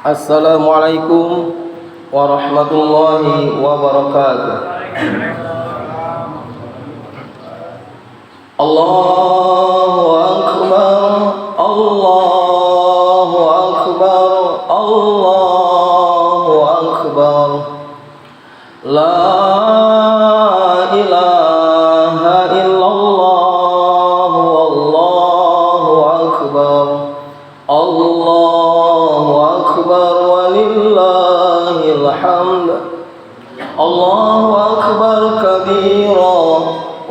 Assalamualaikum warahmatullahi wabarakatuh. Allahu akbar, Allahu akbar, Allahu akbar. La ilaha illallah, wallahu akbar. Allahu akbar walillahil hamd. Allahu akbar kabira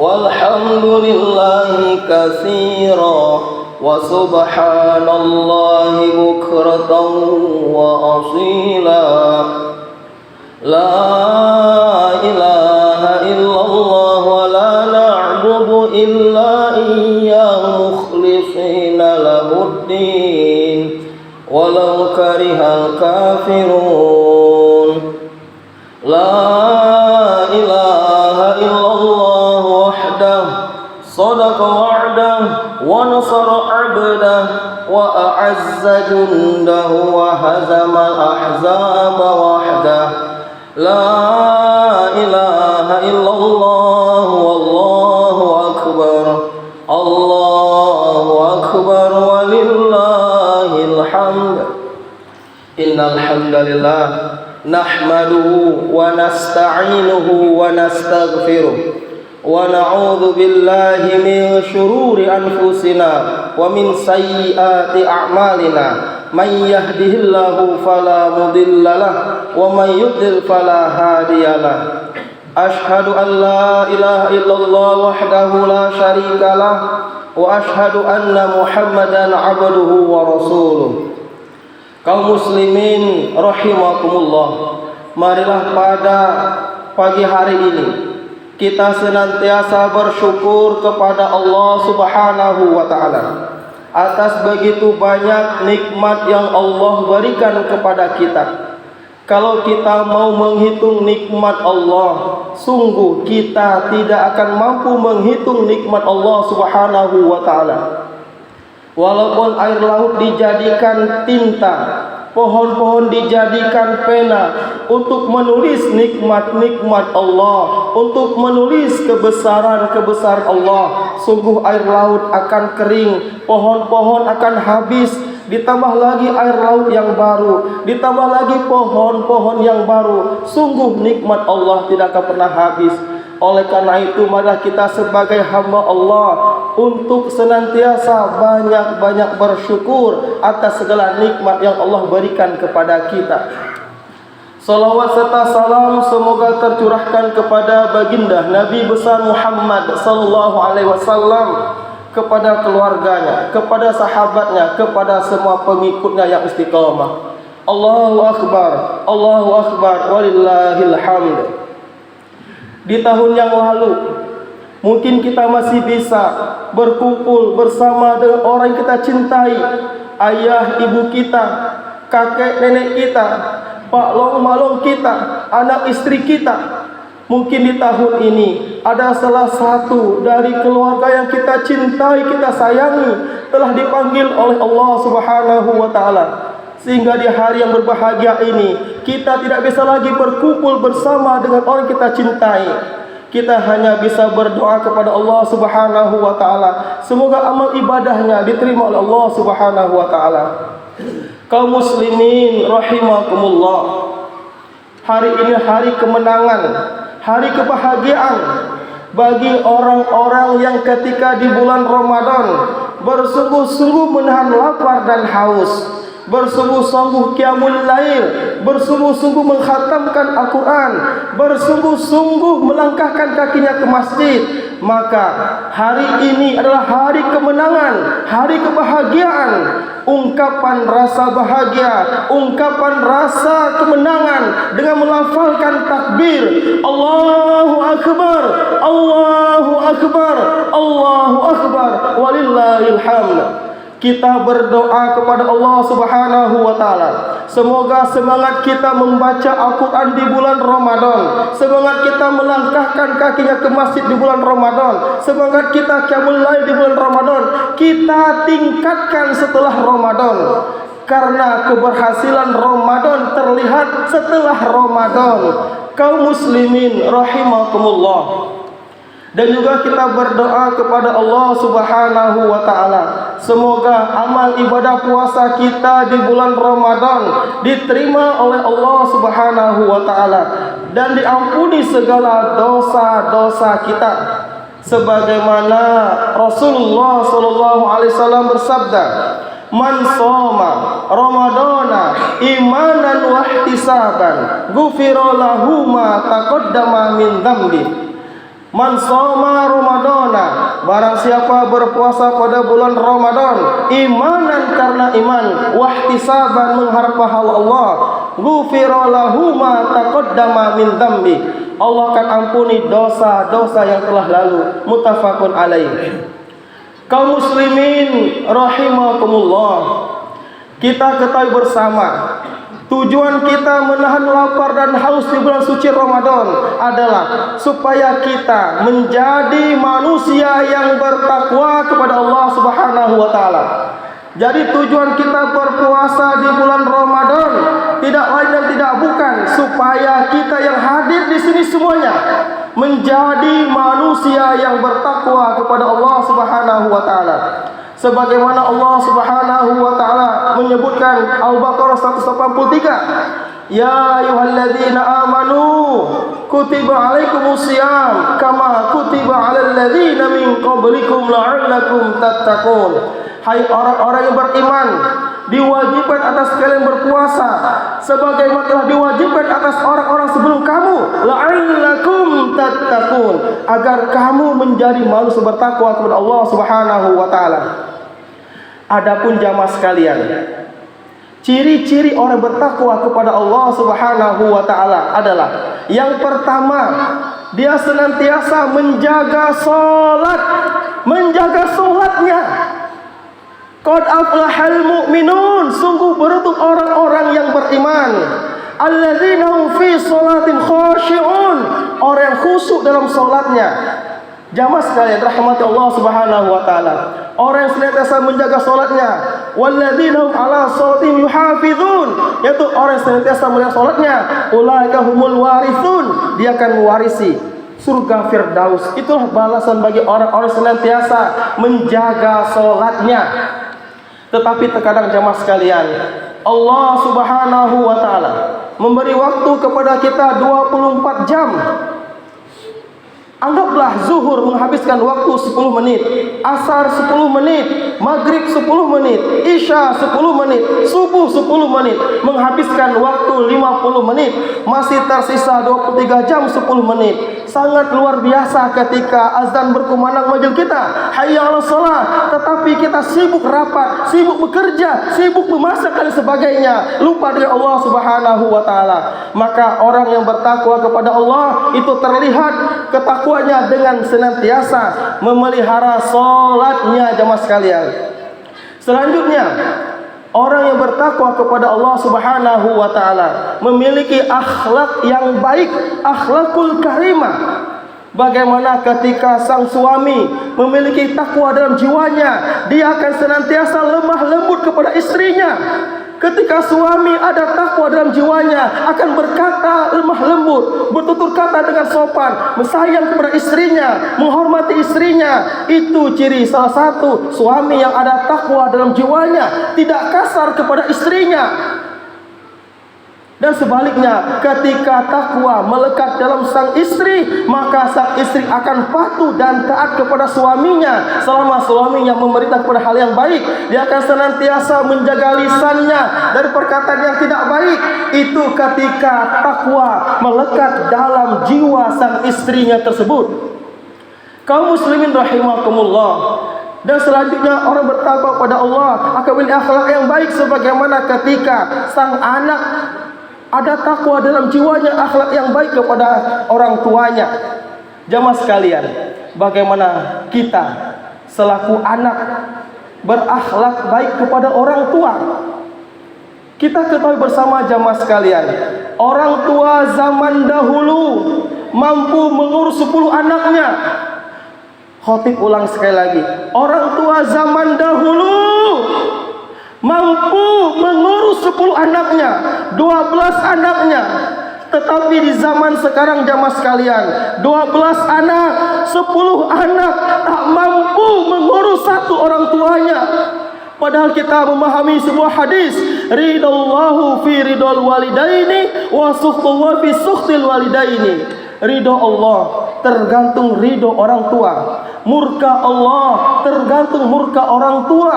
walhamdulillahi katsira wa subhanallahi bukratan wa asila. La ilaha illallah wa la na'budu illa iyyahu mukhlishina lahuddin walau karihal kafirun. La ilaha illallah wahdah sadaqa wa'dah wa nasara 'abdah wa a'azza jundahu wa hazama al-ahzaba wahdah. La ilaha illallah wallahu akbar. Allahu akbar walillahil hamd. Innal hamdalillah nahmaduhu wa nasta'inuhu wa nastaghfiruh wa na'udzu billahi min shururi anfusina wa min sayyiati a'malina. Man yahdihillahu fala mudhillalah wa man yudlil fala hadiyalah. Ashhadu an la ilaha illallah wahdahu la syarikalah wa ashhadu anna Muhammadan abduhu wa rasuluh. Kaum muslimin rahimakumullah, marilah pada pagi hari ini kita senantiasa bersyukur kepada Allah Subhanahu wa taala atas begitu banyak nikmat yang Allah berikan kepada kita. Kalau kita mau menghitung nikmat Allah, sungguh kita tidak akan mampu menghitung nikmat Allah Subhanahu wa taala. Walaupun air laut dijadikan tinta, pohon-pohon dijadikan pena untuk menulis nikmat-nikmat Allah, untuk menulis kebesaran-kebesaran Allah, sungguh air laut akan kering, pohon-pohon akan habis, ditambah lagi air laut yang baru, ditambah lagi pohon-pohon yang baru, sungguh nikmat Allah tidak akan pernah habis. Oleh karena itu, marilah kita sebagai hamba Allah untuk senantiasa banyak-banyak bersyukur atas segala nikmat yang Allah berikan kepada kita. Salawat serta salam semoga tercurahkan kepada baginda Nabi besar Muhammad sallallahu alaihi wasallam, kepada keluarganya, kepada sahabatnya, kepada semua pengikutnya yang istiqamah. Allahu akbar, Allahu akbar walillahil hamd. Di tahun yang lalu mungkin kita masih bisa berkumpul bersama dengan orang yang kita cintai, ayah ibu kita, kakek nenek kita, pak long malong kita, anak istri kita. Mungkin di tahun ini ada salah satu dari keluarga yang kita cintai, kita sayangi, telah dipanggil oleh Allah Subhanahu wa taala. Sehingga di hari yang berbahagia ini kita tidak bisa lagi berkumpul bersama dengan orang kita cintai. Kita hanya bisa berdoa kepada Allah Subhanahu wa taala, semoga amal ibadahnya diterima oleh Allah Subhanahu wa taala. Kaum muslimin rahimakumullah, hari ini hari kemenangan, hari kebahagiaan bagi orang-orang yang ketika di bulan Ramadan bersungguh-sungguh menahan lapar dan haus, bersungguh-sungguh qiyamul lail, bersungguh-sungguh mengkhatamkan Al-Quran, bersungguh-sungguh melangkahkan kakinya ke masjid. Maka hari ini adalah hari kemenangan, hari kebahagiaan, ungkapan rasa bahagia, ungkapan rasa kemenangan dengan melafalkan takbir Allahu akbar, Allahu akbar, Allahu akbar walillahil hamd. Kita berdoa kepada Allah Subhanahu wa taala, semoga semangat kita membaca Al-Quran di bulan Ramadan, semangat kita melangkahkan kakinya ke masjid di bulan Ramadan, semangat kita qiyamul lail di bulan Ramadan, kita tingkatkan setelah Ramadan. karena keberhasilan Ramadan terlihat setelah Ramadan. Kaum muslimin rahimakumullah. Dan juga kita berdoa kepada Allah Subhanahu wa taala, semoga amal ibadah puasa kita di bulan Ramadan diterima oleh Allah Subhanahu wa taala dan diampuni segala dosa-dosa kita. Sebagaimana Rasulullah sallallahu alaihi wasallam bersabda, "Man shoma Ramadana imanan wa ihtisaban, ghufira lahu ma taqaddama min dzambi." Man shoma Ramadana, barang siapa berpuasa pada bulan Ramadan imanan karena iman, wahtisaban mengharap pahala Allah, ghufira lahu ma taqaddama min dzambi, Allah akan ampuni dosa-dosa yang telah lalu. Muttafaqun alaih. Kaum muslimin rahimakumullah, kita ketahui bersama tujuan kita menahan lapar dan haus di bulan suci Ramadan adalah supaya kita menjadi manusia yang bertakwa kepada Allah Subhanahu wa taala. Jadi tujuan kita berpuasa di bulan Ramadan tidak lain dan tidak bukan supaya kita yang hadir di sini semuanya menjadi manusia yang bertakwa kepada Allah Subhanahu wa taala. Sebagaimana Allah Subhanahu wa taala menyebutkan Al-Baqarah 183, "Ya ayyuhalladzina amanu kutiba alaikumusiyam kama kutiba alal ladzina min qablikum la'allakum tattaqun." Hai orang-orang yang beriman, diwajibkan atas kalian berpuasa sebagaimana telah diwajibkan atas orang-orang sebelum kamu, la'allakum tattaqun, agar kamu menjadi manusia bertakwa kepada Allah Subhanahu wa taala. Adapun jamaah sekalian, ciri-ciri orang bertakwa kepada Allah Subhanahu wa taala adalah yang pertama, dia senantiasa menjaga salat, menjaga salatnya. Qad aflahal mu'minun, sungguh beruntung orang-orang yang beriman. Alladzina hum fi sholatin khashi'un, orang yang khusyuk dalam salatnya. Jamaah sekalian rahmati Allah Subhanahu wa taala, orang yang senantiasa menjaga salatnya. Walladzina hum ala sholatihim yuhafizun, yaitu orang yang senantiasa menjaga salatnya. Ulaika humul warithun, dia akan mewarisi surga Firdaus. Itulah balasan bagi orang-orang senantiasa menjaga salatnya. Tetapi terkadang jamaah sekalian, Allah Subhanahu wa taala memberi waktu kepada kita 24 jam. Anggaplah zuhur menghabiskan waktu 10 menit, asar 10 menit, maghrib 10 menit, isya 10 menit, subuh 10 menit, menghabiskan waktu 50 menit, masih tersisa 23 jam 10 menit. Sangat luar biasa ketika azan berkumandang majlis kita, hayya 'alas shalah, tetapi kita sibuk rapat, sibuk bekerja, sibuk memasak dan sebagainya, lupa dengan Allah Subhanahu wa taala. Maka orang yang bertakwa kepada Allah itu terlihat ketakwaannya dengan senantiasa memelihara salatnya, jamaah sekalian. Selanjutnya, orang yang bertakwa kepada Allah Subhanahu wa taala memiliki akhlak yang baik, akhlakul karimah. Bagaimana ketika sang suami memiliki takwa dalam jiwanya, dia akan senantiasa lemah lembut kepada istrinya. Ketika suami ada takwa dalam jiwanya, akan berkata lemah lembut, bertutur kata dengan sopan, sayang kepada istrinya, menghormati istrinya. Itu ciri salah satu suami yang ada takwa dalam jiwanya, tidak kasar kepada istrinya. Dan sebaliknya, ketika takwa melekat dalam sang istri, maka sang istri akan patuh dan taat kepada suaminya selama suaminya memerintah kepada hal yang baik. Dia akan senantiasa menjaga lisannya dari perkataan yang tidak baik. Itu ketika takwa melekat dalam jiwa sang istrinya tersebut. Kaum muslimin rahimakumullah. Dan selanjutnya, orang bertakwa kepada Allah akan memiliki akhlak yang baik sebagaimana ketika sang anak ada takwa dalam jiwanya, akhlak yang baik kepada orang tuanya. Jamaah sekalian, bagaimana kita selaku anak berakhlak baik kepada orang tua? Kita ketahui bersama jamaah sekalian, orang tua zaman dahulu mampu mengurus 10 anaknya. Khotib ulang sekali lagi, orang tua zaman dahulu mampu mengurus anaknya, 12 anaknya. Tetapi di zaman sekarang jamaah sekalian, 12 anak, 10 anak tak mampu mengurus satu orang tuanya. Padahal kita memahami sebuah hadis, ridallahu fi ridal walidaini wa sukhtuhu fi sukhtil walidaini. Ridho Allah tergantung ridho orang tua, murka Allah tergantung murka orang tua.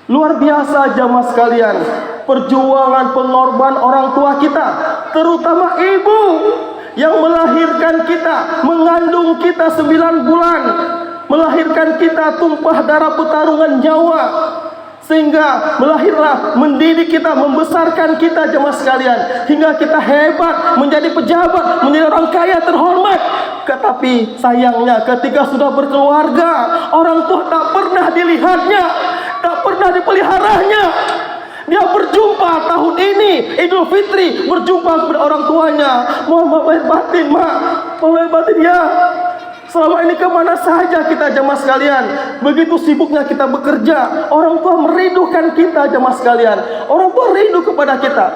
Luar biasa jamaah sekalian, perjuangan pengorban orang tua kita, terutama ibu yang melahirkan kita, mengandung kita 9 bulan, melahirkan kita tumpah darah pertarungan nyawa, sehingga melahirlah, mendidik kita, membesarkan kita jemaah sekalian, hingga kita hebat, menjadi pejabat, menjadi orang kaya terhormat. Tetapi sayangnya ketika sudah berkeluarga, orang tua tak pernah dilihatnya, tak pernah dipeliharanya. Dia berjumpa tahun ini Idul Fitri, berjumpa kepada orang tuanya, mohon maaf lahir batin, mak, mohon lahir batin ya. Selama ini kemana saja kita jemaah sekalian? Begitu sibuknya kita bekerja, orang tua merindukan kita jemaah sekalian. Orang tua rindu kepada kita.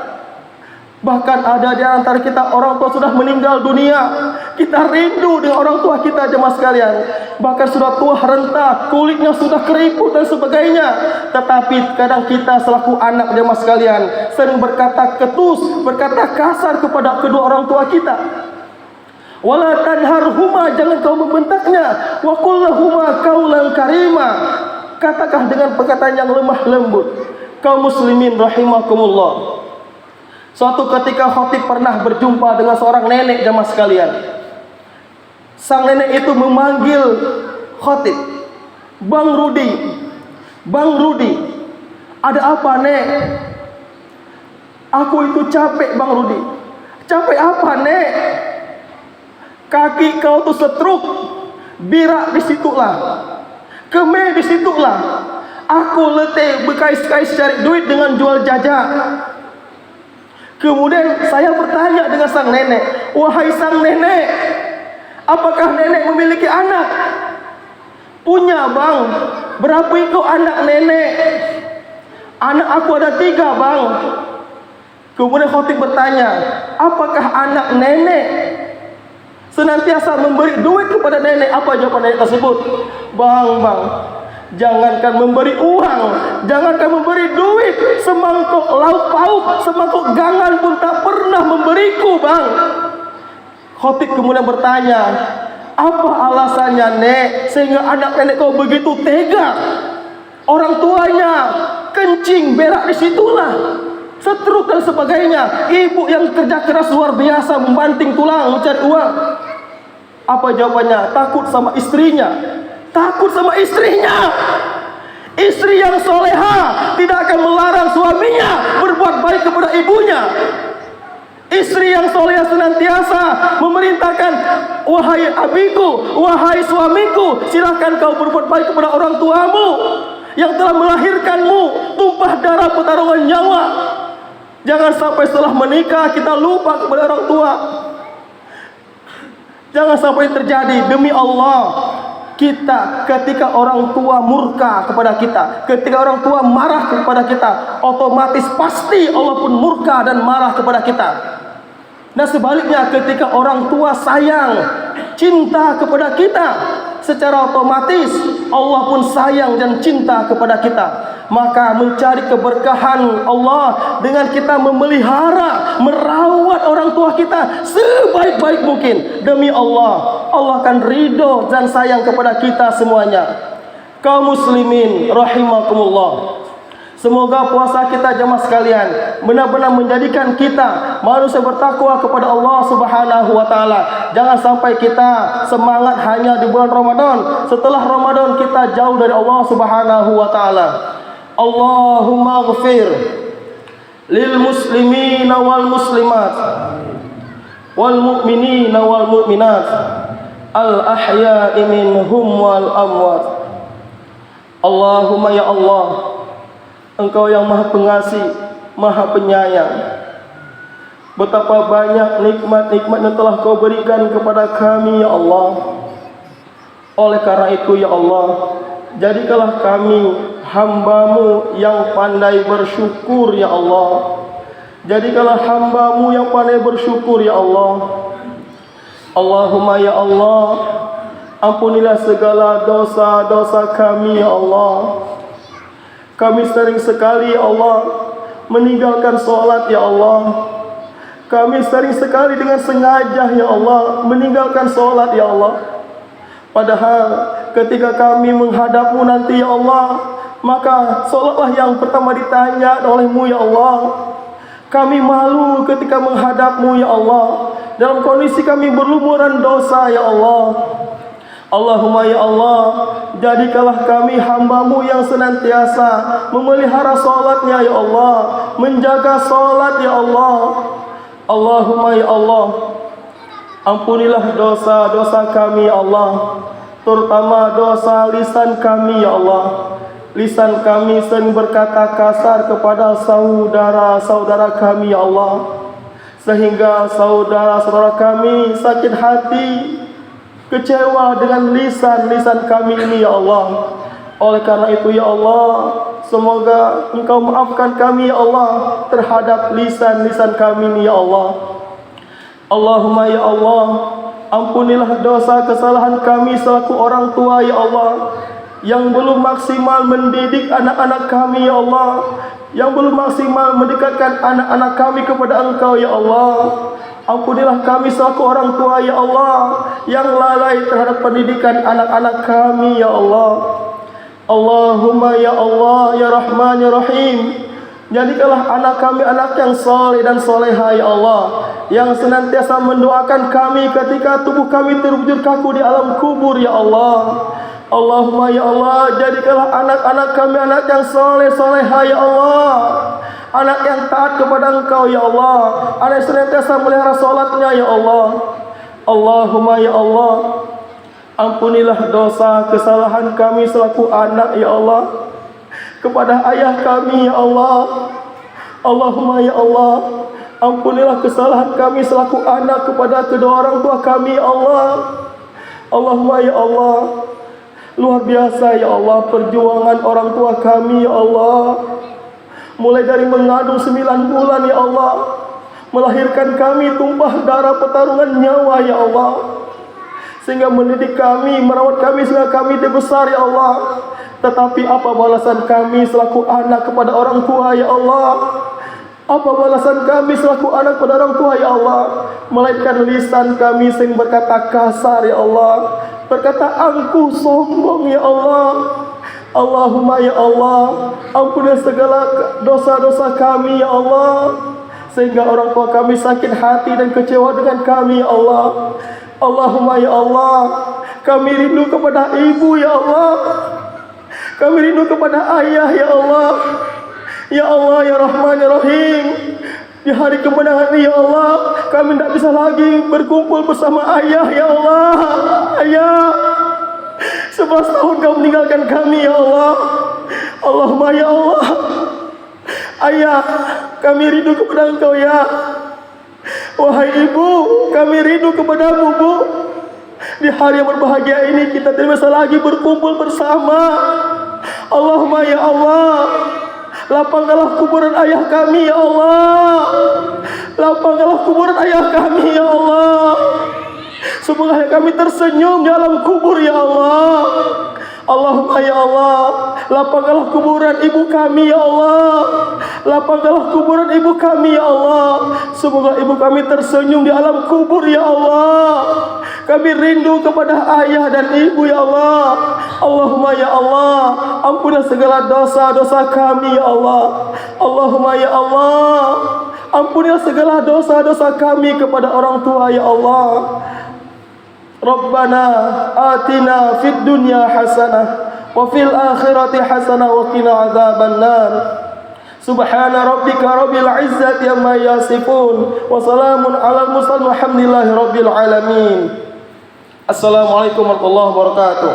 Bahkan ada di antara kita orang tua sudah meninggal dunia, kita rindu dengan orang tua kita jemaah sekalian. Bahkan sudah tua renta, kulitnya sudah keriput dan sebagainya. Tetapi kadang kita selaku anak jemaah sekalian sering berkata ketus, berkata kasar kepada kedua orang tua kita. Wala tanharhuma, jangan kau membentaknya. Wa qul lahuma qaulan karima, katakan dengan perkataan yang lemah lembut. Kaum muslimin rahimakumullah. Suatu ketika khatib pernah berjumpa dengan seorang nenek jemaah sekalian. Sang nenek itu memanggil khatib, Bang Rudi, Bang Rudi, ada apa nek? Aku itu capek Bang Rudi. Capek apa nek? Kaki kau tuh setruk, birak di situlah, kemeh di situlah. Aku letih berkais-kais cari duit dengan jual jajak. Kemudian saya bertanya dengan sang nenek, wahai sang nenek, apakah nenek memiliki anak? Punya bang. Berapa itu anak nenek? Anak aku ada 3 bang. Kemudian khatib bertanya, apakah anak nenek senantiasa memberi duit kepada nenek? Apa jawaban nenek tersebut? Bang, jangankan memberi uang, jangankan memberi duit, semangkuk lauk pauk, semangkuk gangan pun tak pernah memberiku bang. Khatib kemudian bertanya, apa alasannya nek sehingga anak nenek kau begitu tega? Orang tuanya kencing berak di situlah, setruk dan sebagainya. Ibu yang kerja keras luar biasa membanting tulang mencari uang. Apa jawabannya? Takut sama istrinya. Takut sama istrinya. Istri yang soleha tidak akan melarang suaminya berbuat baik kepada ibunya. Istri yang soleha senantiasa memerintahkan, wahai abiku, wahai suamiku, silakan kau berbuat baik kepada orang tuamu yang telah melahirkanmu, tumpah darah pertarungan nyawa. Jangan sampai setelah menikah kita lupa kepada orang tua. Jangan sampai terjadi. Demi Allah, kita ketika orang tua murka kepada kita, ketika orang tua marah kepada kita, otomatis pasti Allah pun murka dan marah kepada kita. Nah sebaliknya, ketika orang tua sayang, cinta kepada kita, secara otomatis Allah pun sayang dan cinta kepada kita. Maka mencari keberkahan Allah dengan kita memelihara, merawat orang tua kita sebaik-baik mungkin. Demi Allah, Allah akan ridho dan sayang kepada kita semuanya. Kaum muslimin rahimakumullah, semoga puasa kita jemaah sekalian benar-benar menjadikan kita manusia bertakwa kepada Allah Subhanahu wa taala. Jangan sampai kita semangat hanya di bulan Ramadan, setelah Ramadan kita jauh dari Allah Subhanahu wa taala. Allahumma ighfir lil muslimina wal muslimat wal mu'minina wal mu'minat al ahya'i minhum wal amwat. Allahumma ya Allah, Engkau yang Maha Pengasih, Maha Penyayang. Betapa banyak nikmat-nikmat yang telah Kau berikan kepada kami ya Allah. Oleh karena itu ya Allah, jadikanlah kami hamba-Mu yang pandai bersyukur ya Allah. Jadikanlah hamba-Mu yang pandai bersyukur ya Allah. Allahumma ya Allah, ampunilah segala dosa-dosa kami ya Allah. Kami sering sekali ya Allah meninggalkan sholat ya Allah. Kami sering sekali dengan sengaja ya Allah meninggalkan sholat ya Allah. Padahal ketika kami menghadap-Mu nanti ya Allah, maka sholatlah yang pertama ditanya oleh-Mu ya Allah. Kami malu ketika menghadap-Mu ya Allah, dalam kondisi kami berlumuran dosa ya Allah. Allahumma ya Allah, jadikanlah kami hamba-Mu yang senantiasa memelihara sholatnya ya Allah, menjaga sholat ya Allah. Allahumma ya Allah, ampunilah dosa-dosa kami ya Allah, terutama dosa lisan kami ya Allah. Lisan kami sering berkata kasar kepada saudara-saudara kami ya Allah, sehingga saudara-saudara kami sakit hati, kecewa dengan lisan-lisan kami ini ya Allah. Oleh karena itu ya Allah, semoga Engkau maafkan kami ya Allah terhadap lisan-lisan kami ini ya Allah. Allahumma ya Allah, ampunilah dosa kesalahan kami selaku orang tua ya Allah, yang belum maksimal mendidik anak-anak kami ya Allah, yang belum maksimal mendekatkan anak-anak kami kepada Engkau ya Allah. Ampunilah kami selaku orang tua ya Allah, yang lalai terhadap pendidikan anak-anak kami ya Allah. Allahumma ya Allah ya Rahman ya Rahim, jadikanlah anak kami anak yang soleh dan soleha ya Allah, yang senantiasa mendoakan kami ketika tubuh kami terbujur kaku di alam kubur ya Allah. Allahumma ya Allah, jadikanlah anak-anak kami anak yang soleh soleha ya Allah, anak yang taat kepada Engkau ya Allah, anak yang senantiasa melihara sholatnya ya Allah. Allahumma ya Allah, ampunilah dosa kesalahan kami selaku anak ya Allah kepada ayah kami ya Allah. Allahumma ya Allah, ampunilah kesalahan kami selaku anak kepada kedua orang tua kami ya Allah. Allahumma ya Allah, luar biasa ya Allah perjuangan orang tua kami ya Allah, mulai dari mengandung 9 bulan ya Allah, melahirkan kami tumpah darah pertarungan nyawa ya Allah, sehingga mendidik kami, merawat kami sehingga kami dibesar ya Allah. Tetapi apa balasan kami selaku anak kepada orang tua ya Allah? Apa balasan kami selaku anak kepada orang tua ya Allah? Melainkan lisan kami sering berkata kasar ya Allah, berkata angkuh, sombong ya Allah. Allahumma ya Allah, ampuni segala dosa-dosa kami ya Allah, sehingga orang tua kami sakit hati dan kecewa dengan kami ya Allah. Allahumma ya Allah, kami rindu kepada ibu ya Allah, kami rindu kepada ayah ya Allah. Ya Allah ya Rahman ya Rahim, di hari kemenangan ini ya Allah, kami tidak bisa lagi berkumpul bersama ayah ya Allah. Ayah, 11 tahun kau meninggalkan kami ya Allah. Allahumma ya Allah, ayah, kami rindu kepada Engkau ya. Wahai ibu, kami rindu kepadamu Bu. Di hari yang berbahagia ini kita tidak bisa lagi berkumpul bersama. Allahumma ya Allah, lapangkanlah kuburan ayah kami ya Allah. Lapangkanlah kuburan ayah kami ya Allah. Semoga kami tersenyum di alam kubur ya Allah. Allahumma ya Allah, lapangkanlah kuburan ibu kami ya Allah. Lapangkanlah kuburan ibu kami ya Allah. Semoga ibu kami tersenyum di alam kubur ya Allah. Kami rindu kepada ayah dan ibu ya Allah. Allahumma ya Allah, ampunilah segala dosa-dosa kami ya Allah. Allahumma ya Allah, ampunilah segala dosa-dosa kami kepada orang tua ya Allah. Rabbana atina fid dunya hasanah wa fil akhirati hasanah wa qina adzabannar. Subhana rabbika rabbil izzati amma yasifun wa salamun alal mursalin walhamdulillahi rabbil alamin. Assalamualaikum warahmatullahi wabarakatuh.